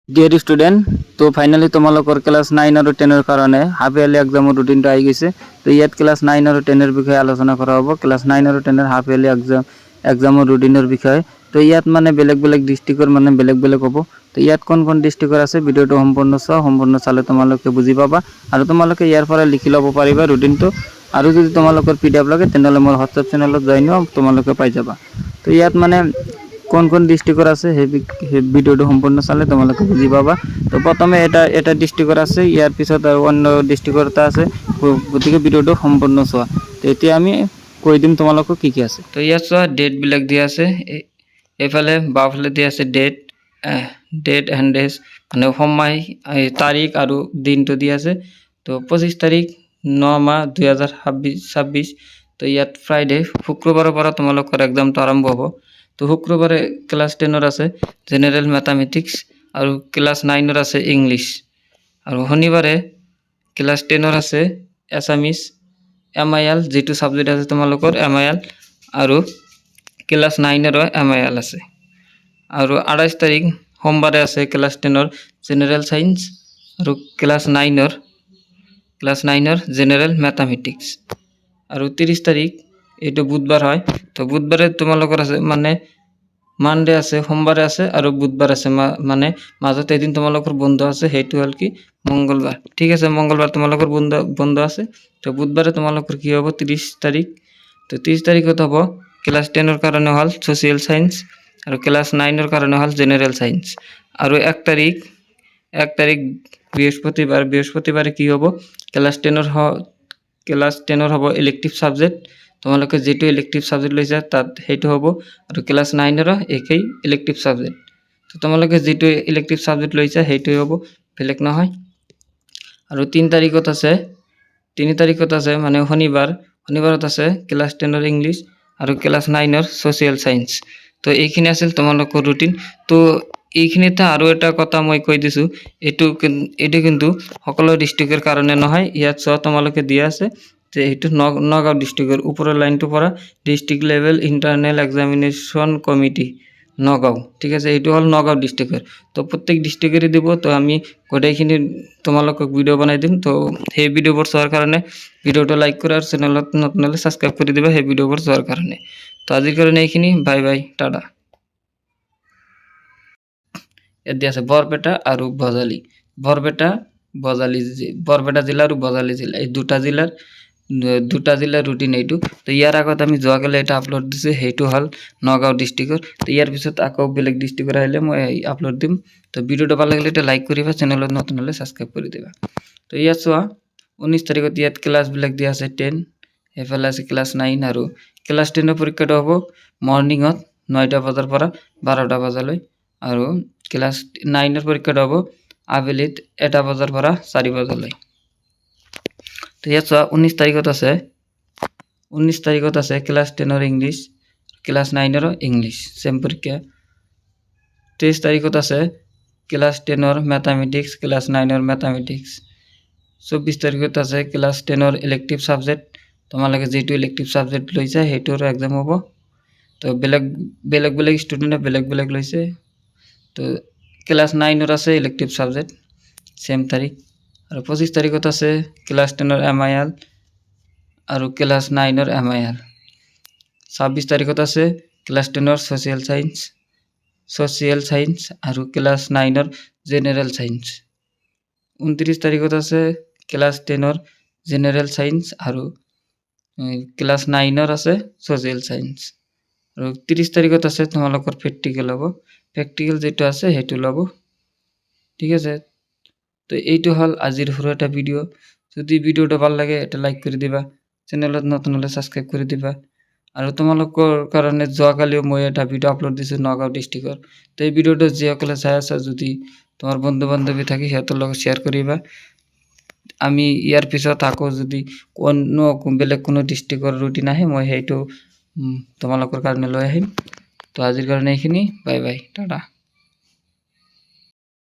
Dear student, তো finally তোমালোকৰ class 9 আৰু 10 কাৰণে হাফ ইয়াৰলি এক্সামৰ ৰুটিনটো আহি গৈছে। তো ইয়াত ক্লাস 9 আৰু 10 বিষয়ে আলোচনা কৰা হ'ব। ক্লাস 9 আৰু 10 হাফ ইয়াৰলি এক্সামৰ ৰুটিনৰ বিষয়ে। তো ইয়াত মানে বেলেগ বেলেগ ডিস্ট্ৰিক্টৰ মানে বেলেগ বেলেগ হ'ব। তো ইয়াত কোন ডিস্ট্ৰিক্টৰ আছে ভিডিঅ'টো সম্পূৰ্ণ চালে তোমালোকে বুজি পাবা আৰু তোমালোকে ইয়াৰ পৰা লিখি ল'ব পাৰিবা ৰুটিনটো। আৰু যদি তোমালোকৰ পিডিএফ লাগে তেনেহ'লে মোৰ হোৱাটছআপ চেনেলত জইন হোৱা, তোমালোকে পাই যাবা। তো ইয়াত মানে কোন ডিস্ট্ৰিক্টৰ আছে সেই ভিডিওটো সম্পূৰ্ণ চালে তোমালোকে বুজি পাবা। তো প্ৰথমে এটা ডিস্ট্ৰিক্টৰ আছে, ইয়াৰ পিছত আৰু অন্য ডিস্ট্ৰিক্টৰ এটা আছে, গতিকে ভিডিওটো সম্পূৰ্ণ চোৱা। তো এতিয়া আমি কৈ দিম তোমালোকক কি আছে। তো ইয়াত চোৱা ডেটবিলাক দিয়া আছে, এইফালে বাওঁফালে দিয়া আছে ডেট এণ্ড ডেজ, মানে সময়, তাৰিখ আৰু দিনটো দিয়া আছে। তো 25 তাৰিখ 9 মাহ 2026। তো ইয়াত ফ্ৰাইডে, শুক্ৰবাৰৰ পৰা তোমালোকৰ এক্সামটো আৰম্ভ হ'ব। তো শুক্ৰবাৰে ক্লাস 10 আছে জেনাৰেল ম্যাথামেটিক্স আৰু ক্লাস 9 আছে ইংলিশ। আৰু শনিবাৰে ক্লাস 10 আছে এছামিজ, MIL যেটো সাবজেক্ট আছে তোমালোকৰ MIL, আৰু ক্লাস 9 MIL আছে। আৰু 28 তাৰিখ সোমবাৰে আছে ক্লাস 10 জেনাৰেল সায়েন্স আৰু ক্লাস 9 জেনাৰেল ম্যাথামেটিক্স। আৰু 30 তাৰিখ এইটো বুধবাৰ হয়। তো বুধবাৰে তোমালোকৰ আছে মানে মানডে আছে, সোমবাৰে আছে আৰু বুধবাৰ আছে, মানে মাজত এদিন তোমালোকৰ বন্ধ আছে, সেইটো হ'ল কি মঙ্গলবাৰ। ঠিক আছে, মঙ্গলবাৰ তোমালোকৰ বন্ধ আছে। তো বুধবাৰে তোমালোকৰ কি হ'ব 30 তাৰিখ। তো 30 তাৰিখত হ'ব ক্লাস 10 কাৰণে হ'ল সোশিয়েল সায়েন্স আৰু ক্লাস 9 কাৰণে হ'ল জেনাৰেল সায়েন্স। আৰু 1 তাৰিখ বৃহস্পতিবাৰে কি হ'ব ক্লাস 10 হ'ব ইলেক্টিভ সাবজেক্ট। তোমালোকে যেটো ইলেক্টিভ সাবজেক্ট লৈছা তাত সেইটো হ'ব, আৰু ক্লাস 9 একেই ইলেক্টিভ সাবজেক্ট। তো তোমালোকে যেটো ইলেক্টিভ সাবজেক্ট লৈছা সেইটোই হ'ব, বেলেগ নহয়। আৰু 3 তাৰিখত আছে মানে শনিবাৰত আছে ক্লাস 10 ইংলিশ আৰু ক্লাস 9 সোশিয়েল সায়েন্স। তো এইখিনি আছিল তোমালোকৰ ৰুটিন। তো এইখিনিতে আৰু এটা কথা মই কৈ দিছো, এইটো কিন্তু সকলো ডিস্ট্ৰিক্টৰ কাৰণে নহয়। ইয়াত চোৱা তোমালোকে দিয়া আছে যে এইটো নগাঁও ডিস্ট্ৰিক্টৰ ওপৰৰ লাইনটো পৰা district level internal examination committee Nagaon. ঠিক আছে, এইটো হ'ল নগাঁও ডিস্ট্ৰিক্টৰ। তো প্ৰত্যেক ডিস্ট্ৰিক্টৰে দিব। তো আমি গোটেইখিনি তোমালোকক ভিডিঅ' বনাই দিম। তো সেই ভিডিঅ'বোৰ চোৱাৰ কাৰণে ভিডিঅ'টো লাইক কৰা আৰু চেনেলত নতুন হ'লে সাবস্ক্ৰাইব কৰি দিবা সেই ভিডিঅ'বোৰ চোৱাৰ কাৰণে। তো আজিৰ কাৰণে এইখিনি, বাই বাই, টাটা। ইয়াত দিয়া আছে বৰপেটা আৰু বজালী। বৰপেটা জিলা আৰু বজালী জিলা, এই দুটা জিলাৰ ৰুটিন এইটো। তো ইয়াৰ আগত আমি যোৱাকালি এটা আপলোড দিছোঁ, সেইটো হ'ল নগাঁও ডিস্ট্ৰিক্টৰ। তো ইয়াৰ পিছত আকৌ বেলেগ ডিস্ট্ৰিক্টৰ আহিলে মই আপলোড দিম। তো ভিডিঅ'টো ভাল লাগিলে এটা লাইক কৰিবা, চেনেলত নতুন হ'লে সাবস্ক্ৰাইব কৰি দিবা। তো ইয়াত চোৱা 19 তাৰিখত ইয়াত ক্লাছবিলাক দিয়া আছে 10, এইফালে আছে ক্লাস 9। আৰু ক্লাস 10 পৰীক্ষাটো হ'ব মৰ্নিঙত 9টা বজাৰ পৰা 12টা বজালৈ, আৰু ক্লাস 9 পৰীক্ষাটো হ'ব আবেলিত 1টা বজাৰ পৰা 4 বজালৈ। তো ইয়াত চোৱা 19 তাৰিখত আছে class 10 English, class 9 English same পৰীক্ষা। 23 তাৰিখত আছে ক্লাস 10 ম্যাথামেটিক্স, ক্লাস 9 ম্যাথামেটিক্স। 24 তাৰিখত আছে ক্লাস 10 ইলেক্টিভ সাবজেক্ট। তোমালোকে যেটো ইলেক্টিভ সাবজেক্ট লৈছা সেইটোৰ এক্সাম হ'ব। তো বেলেগ ষ্টুডেণ্টে বেলেগ লৈছে। তো ক্লাস 9 আছে ইলেক্টিভ সাবজেক্ট সেম তাৰিখ। আৰু 25 তাৰিখত আছে ক্লাস 10 MIL আৰু ক্লাস 9 MIL। 26 তাৰিখত আছে ক্লাস 10 সোশিয়েল সায়েন্স আৰু ক্লাস 9 জেনাৰেল সায়েন্স। 29 তাৰিখত আছে ক্লাস 10 জেনাৰেল সায়েন্স আৰু ক্লাস 9 আছে সোশিয়েল সায়েন্স। আৰু 30 তাৰিখত আছে তোমালোকৰ প্ৰেক্টিকেল হ'ব, প্ৰেক্টিকেল যেটো আছে সেইটো ল'ব। ঠিক আছে, তো এইটো হ'ল আজিৰ সৰু এটা ভিডিঅ'। যদি ভিডিঅ'টো ভাল লাগে এটা লাইক কৰি দিবা, চেনেলত নতুন হ'লে সাবস্ক্ৰাইব কৰি দিবা। আৰু তোমালোকৰ কাৰণে যোৱাকালিও মই এটা ভিডিঅ' আপলোড দিছোঁ নগাঁও ডিস্ট্ৰিক্টৰ। তো এই ভিডিঅ'টো যিসকলে চাই আছা, যদি তোমাৰ বন্ধু বান্ধৱী থাকে সিহঁতৰ লগত শ্বেয়াৰ কৰিবা। আমি ইয়াৰ পিছত আকৌ যদি বেলেগ কোনো ডিস্ট্ৰিক্টৰ ৰুটিন আহে মই সেইটো তোমালোকৰ কাৰণে লৈ আহিম। তো আজিৰ কাৰণে এইখিনি, বাই বাই, টাটা।